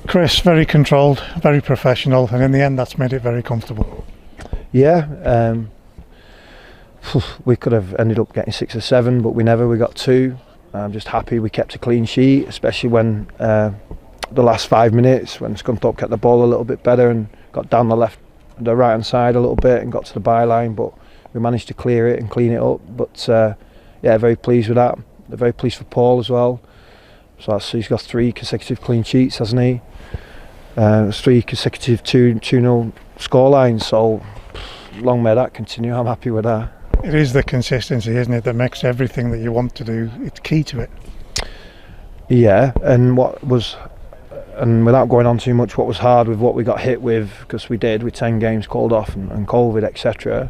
Chris, very controlled, very professional, and in the end that's made it very comfortable. Yeah, we could have ended up getting 6 or 7, but we got 2. I'm just happy we kept a clean sheet, especially when the last 5 minutes, when Scunthorpe kept the ball a little bit better and got down the right hand side a little bit and got to the byline, but we managed to clear it and clean it up. But yeah, very pleased with that. Very pleased for Paul as well. So he's got 3 consecutive clean sheets, hasn't he? 3 consecutive 2-0 scorelines, so long may that continue. I'm happy with that. It is the consistency, isn't it, that makes everything that you want to do, it's key to it. Yeah, and without going on too much, what was hard with what we got hit with, because we did with 10 games called off and COVID, etc.,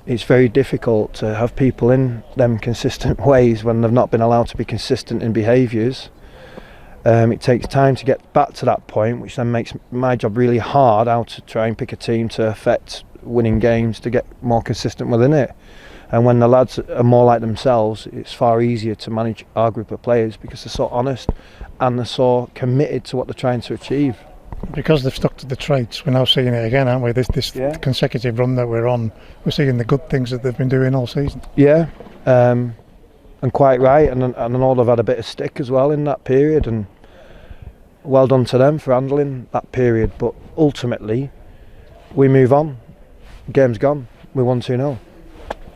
it's very difficult to have people in them consistent ways when they've not been allowed to be consistent in behaviours. It takes time to get back to that point, which then makes my job really hard, how to try and pick a team to affect winning games, to get more consistent within it. And when the lads are more like themselves, it's far easier to manage our group of players because they're so honest and they're so committed to what they're trying to achieve. Because they've stuck to the traits, we're now seeing it again, aren't we? This consecutive run that we're on, we're seeing the good things that they've been doing all season. Yeah, and quite right, and I know they've had a bit of stick as well in that period, and well done to them for handling that period. But ultimately, we move on. Game's gone. We won 2-0.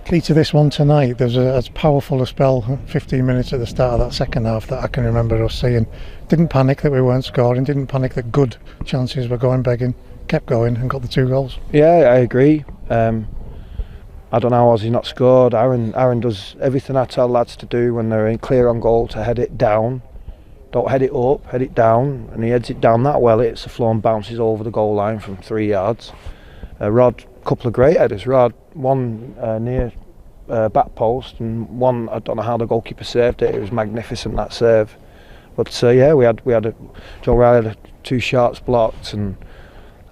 Key to this one tonight, there's as powerful a spell, 15 minutes at the start of that second half, that I can remember us seeing. Didn't panic that we weren't scoring, didn't panic that good chances were going begging, kept going and got the 2 goals. Yeah, I agree. I don't know how he's not scored. Aaron does everything I tell lads to do when they're in clear on goal, to head it down. Don't head it up, head it down, and he heads it down that well, it hits the floor and bounces over the goal line from 3 yards. Rod, couple of great headers. Rod, one near back post, and one, I don't know how the goalkeeper saved it. It was magnificent, that save. But yeah, we had Joe Riley had 2 shots blocked, and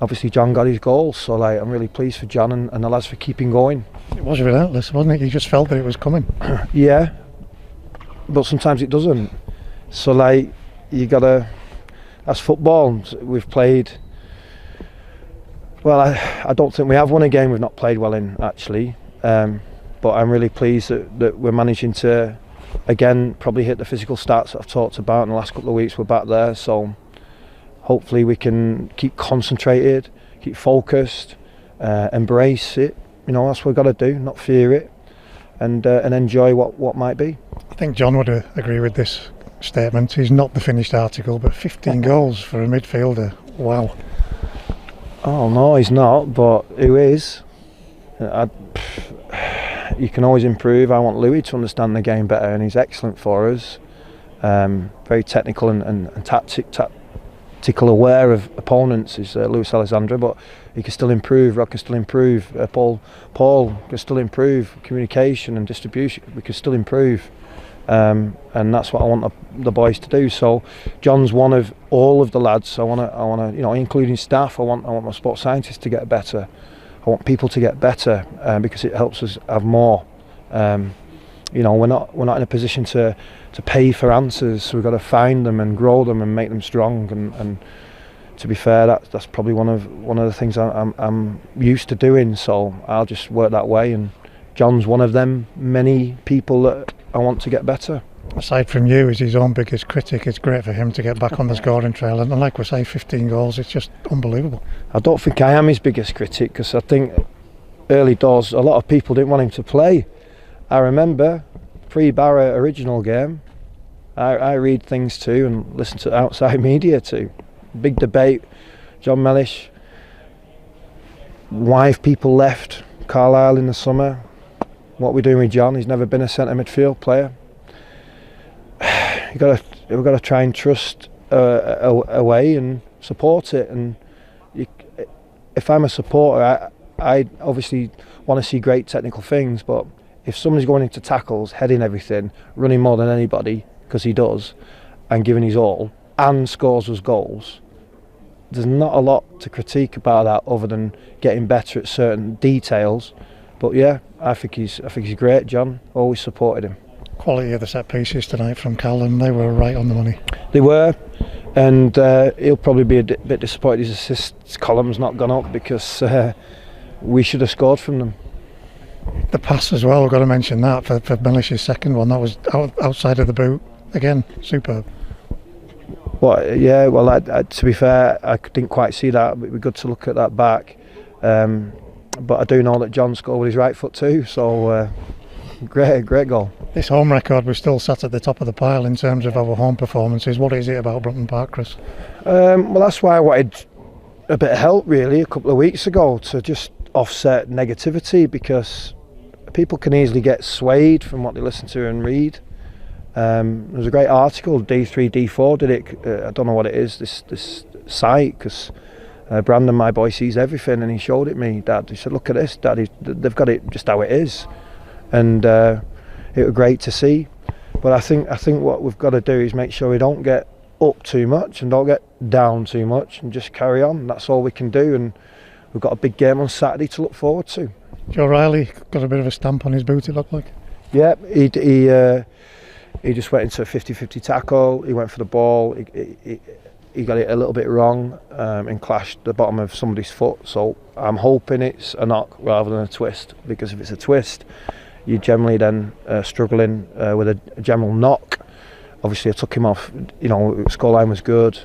obviously John got his goal. So like, I'm really pleased for John and the lads for keeping going. It was relentless, wasn't it? You just felt that it was coming. Yeah, but sometimes it doesn't. So like, you gotta. That's football. We've played. Well, I don't think we have won a game we've not played well in, actually. But I'm really pleased that we're managing to, again, probably hit the physical stats that I've talked about in the last couple of weeks. We're back there, so hopefully we can keep concentrated, keep focused, embrace it. You know, that's what we've got to do, not fear it, and enjoy what might be. I think John would agree with this statement. He's not the finished article, but 15 goals for a midfielder. Wow. Oh no, he's not, but who is? You can always improve. I want Louis to understand the game better, and he's excellent for us. Very technical and tactical aware of opponents is Luis Alexandra, but he can still improve. Rod can still improve. Paul can still improve. Communication and distribution, we can still improve. And that's what I want the boys to do. So John's one of all of the lads. I want to, you know, including staff. I want my sports scientists to get better. I want people to get better because it helps us have more. You know, we're not in a position to pay for answers. So we've got to find them and grow them and make them strong. And to be fair, that's probably one of the things I'm used to doing. So I'll just work that way. And John's one of them many people that I want to get better. Aside from you, as his own biggest critic, it's great for him to get back on the scoring trail, and like we say, 15 goals, it's just unbelievable. I don't think I am his biggest critic, because I think early doors a lot of people didn't want him to play. I remember pre-Barra original game, I read things too and listen to outside media too. Big debate, John Mellish, why people left Carlisle in the summer. What we're doing with John, he's never been a centre midfield player. We've got to try and trust away and support it. And if I'm a supporter, I obviously want to see great technical things. But if somebody's going into tackles, heading everything, running more than anybody, because he does, and giving his all, and scores us goals, there's not a lot to critique about that other than getting better at certain details. But yeah, I think he's great, John. Always supported him. Quality of the set pieces tonight from Cal, and they were right on the money. They were. and he'll probably be a bit disappointed his assists column's not gone up, because we should have scored from them. The pass as well, I've got to mention that for Mellish's second one. That was outside of the boot. Again, superb. Well, yeah, well, to be fair, I didn't quite see that. It would be good to look at that back. But I do know that John scored with his right foot too, so great goal. This home record, we're still sat at the top of the pile in terms of our home performances. What is it about Brunton Park, Chris? Well, that's why I wanted a bit of help really a couple of weeks ago, to just offset negativity, because people can easily get swayed from what they listen to and read. There was a great article, D3, D4 did it, I don't know what it is, this site, because Brandon, my boy, sees everything, and he showed it me. Dad, he said, look at this, Dad, they've got it just how it is, and it was great to see. But I think what we've got to do is make sure we don't get up too much and don't get down too much, and just carry on. That's all we can do, and we've got a big game on Saturday to look forward to. Joe Riley got a bit of a stamp on his boot, it looked like. Yeah, he just went into a 50-50 tackle. He went for the ball. He got it a little bit wrong and clashed the bottom of somebody's foot. So I'm hoping it's a knock rather than a twist, because if it's a twist, you're generally then struggling with a general knock. Obviously, I took him off. You know, scoreline was good,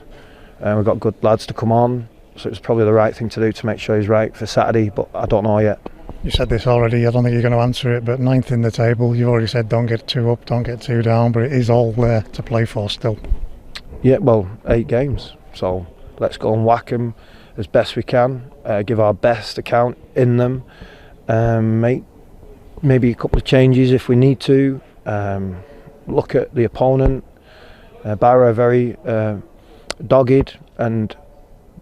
and we've got good lads to come on. So it was probably the right thing to do to make sure he's right for Saturday. But I don't know yet. You said this already, I don't think you're going to answer it, but 9th in the table, you've already said don't get too up, don't get too down, but it is all there to play for still. Yeah, well, 8 games, so let's go and whack them as best we can, give our best account in them, make maybe a couple of changes if we need to, look at the opponent. Barrow are very dogged, and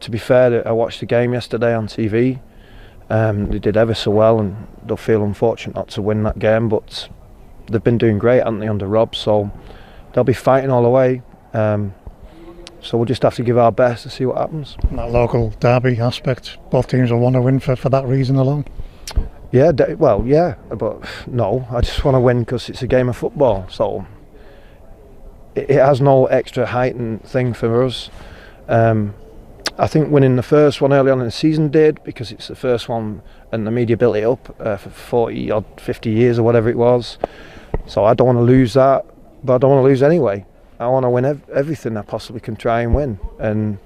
to be fair, I watched the game yesterday on TV. They did ever so well, and they'll feel unfortunate not to win that game, but they've been doing great, haven't they, under Rob, so they'll be fighting all the way. So we'll just have to give our best to see what happens. And that local derby aspect, both teams will want to win for that reason alone. Yeah, well, yeah, but no, I just want to win because it's a game of football, so it has no extra heightened thing for us. I think winning the first one early on in the season did, because it's the first one and the media built it up for 40 or 50 years or whatever it was. So I don't want to lose that, but I don't want to lose anyway. I want to win everything I possibly can try and win. And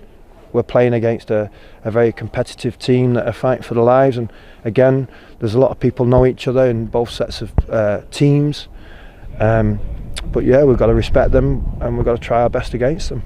we're playing against a very competitive team that are fighting for their lives. And again, there's a lot of people know each other in both sets of teams. But yeah, we've got to respect them, and we've got to try our best against them.